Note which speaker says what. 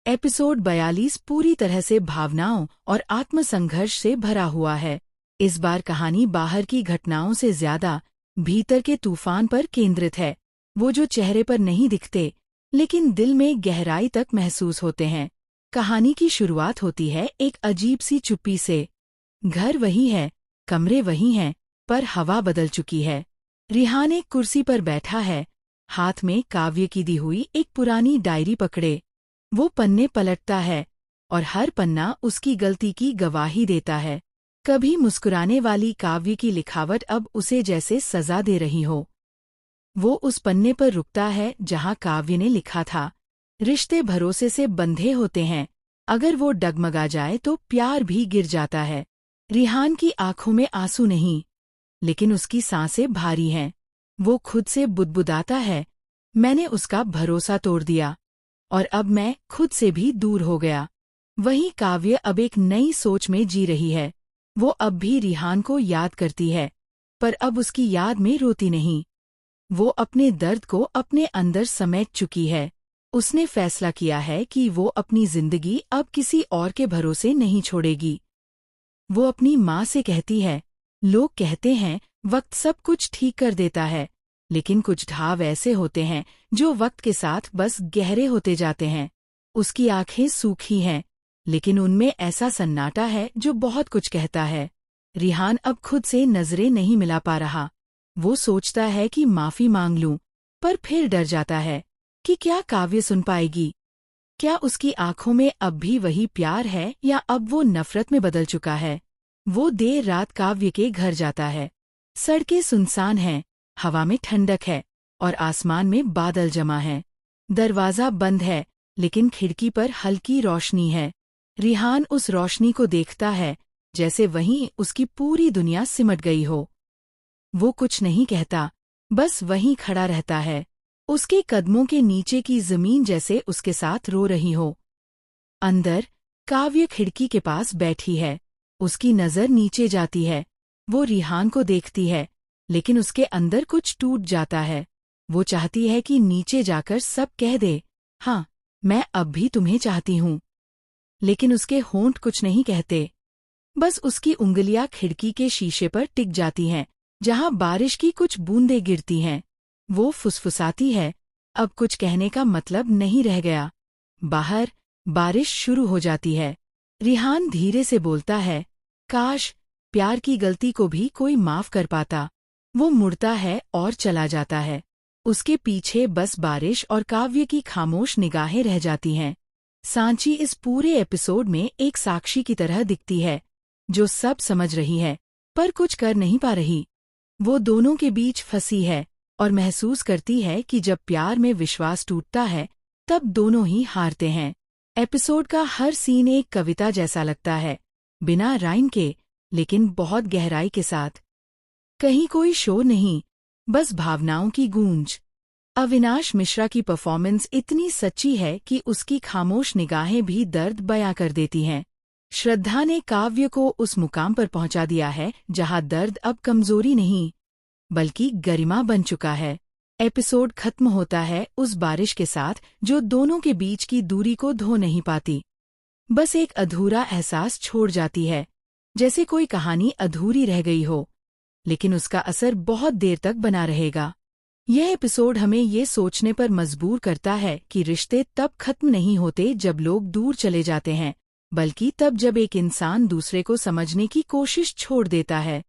Speaker 1: Episode 42 पूरी तरह से भावनाओं और आत्मसंघर्ष से भरा हुआ है। इस बार कहानी बाहर की घटनाओं से ज्यादा भीतर के तूफान पर केंद्रित है, वो जो चेहरे पर नहीं दिखते लेकिन दिल में गहराई तक महसूस होते हैं। कहानी की शुरुआत होती है एक अजीब सी चुप्पी से। घर वही है, कमरे वही हैं, पर हवा बदल चुकी है। रिहान एक कुर्सी पर बैठा है, हाथ में काव्य की दी हुई एक पुरानी डायरी पकड़े। वो पन्ने पलटता है और हर पन्ना उसकी गलती की गवाही देता है। कभी मुस्कुराने वाली काव्य की लिखावट अब उसे जैसे सजा दे रही हो। वो उस पन्ने पर रुकता है जहां काव्य ने लिखा था, रिश्ते भरोसे से बंधे होते हैं, अगर वो डगमगा जाए तो प्यार भी गिर जाता है। रिहान की आंखों में आंसू नहीं, लेकिन उसकी सांसें भारी हैं। वो खुद से बुदबुदाता है, मैंने उसका भरोसा तोड़ दिया और अब मैं खुद से भी दूर हो गया। वहीं काव्य अब एक नई सोच में जी रही है। वो अब भी रिहान को याद करती है, पर अब उसकी याद में रोती नहीं। वो अपने दर्द को अपने अंदर समेट चुकी है। उसने फैसला किया है कि वो अपनी जिंदगी अब किसी और के भरोसे नहीं छोड़ेगी। वो अपनी माँ से कहती है, लोग कहते हैं वक्त सब कुछ ठीक कर देता है, लेकिन कुछ ढाव ऐसे होते हैं जो वक्त के साथ बस गहरे होते जाते हैं। उसकी आंखें सूखी हैं, लेकिन उनमें ऐसा सन्नाटा है जो बहुत कुछ कहता है। रिहान अब खुद से नजरें नहीं मिला पा रहा। वो सोचता है कि माफी मांग लूं, पर फिर डर जाता है कि क्या काव्य सुन पाएगी। क्या उसकी आंखों में अब भी वही प्यार है या अब वो नफरत में बदल चुका है। वो देर रात काव्य के घर जाता है। सड़कें सुनसान हैं, हवा में ठंडक है और आसमान में बादल जमा हैं। दरवाजा बंद है, लेकिन खिड़की पर हल्की रोशनी है। रिहान उस रोशनी को देखता है, जैसे वहीं उसकी पूरी दुनिया सिमट गई हो। वो कुछ नहीं कहता, बस वहीं खड़ा रहता है। उसके कदमों के नीचे की जमीन जैसे उसके साथ रो रही हो। अंदर काव्य खिड़की के पास बैठी है। उसकी नजर नीचे जाती है। वो रिहान को देखती है, लेकिन उसके अंदर कुछ टूट जाता है। वो चाहती है कि नीचे जाकर सब कह दे, हाँ, मैं अब भी तुम्हें चाहती हूँ। लेकिन उसके होंठ कुछ नहीं कहते। बस उसकी उंगलियां खिड़की के शीशे पर टिक जाती हैं, जहां बारिश की कुछ बूंदें गिरती हैं। वो फुसफुसाती है, अब कुछ कहने का मतलब नहीं रह गया। बाहर बारिश शुरू हो जाती है। रिहान धीरे से बोलता है, काश प्यार की गलती को भी कोई माफ कर पाता। वो मुड़ता है और चला जाता है। उसके पीछे बस बारिश और काव्य की खामोश निगाहें रह जाती हैं। सांची इस पूरे एपिसोड में एक साक्षी की तरह दिखती है, जो सब समझ रही है पर कुछ कर नहीं पा रही। वो दोनों के बीच फंसी है और महसूस करती है कि जब प्यार में विश्वास टूटता है तब दोनों ही हारते हैं। एपिसोड का हर सीन एक कविता जैसा लगता है, बिना राइम के, लेकिन बहुत गहराई के साथ। कहीं कोई शोर नहीं, बस भावनाओं की गूंज। अविनाश मिश्रा की परफॉर्मेंस इतनी सच्ची है कि उसकी खामोश निगाहें भी दर्द बयां कर देती हैं। श्रद्धा ने काव्य को उस मुकाम पर पहुंचा दिया है जहां दर्द अब कमजोरी नहीं, बल्कि गरिमा बन चुका है। एपिसोड खत्म होता है उस बारिश के साथ जो दोनों के बीच की दूरी को धो नहीं पाती। बस एक अधूरा एहसास छोड़ जाती है, जैसे कोई कहानी अधूरी रह गई हो, लेकिन उसका असर बहुत देर तक बना रहेगा। यह एपिसोड हमें ये सोचने पर मजबूर करता है कि रिश्ते तब खत्म नहीं होते जब लोग दूर चले जाते हैं, बल्कि तब जब एक इंसान दूसरे को समझने की कोशिश छोड़ देता है।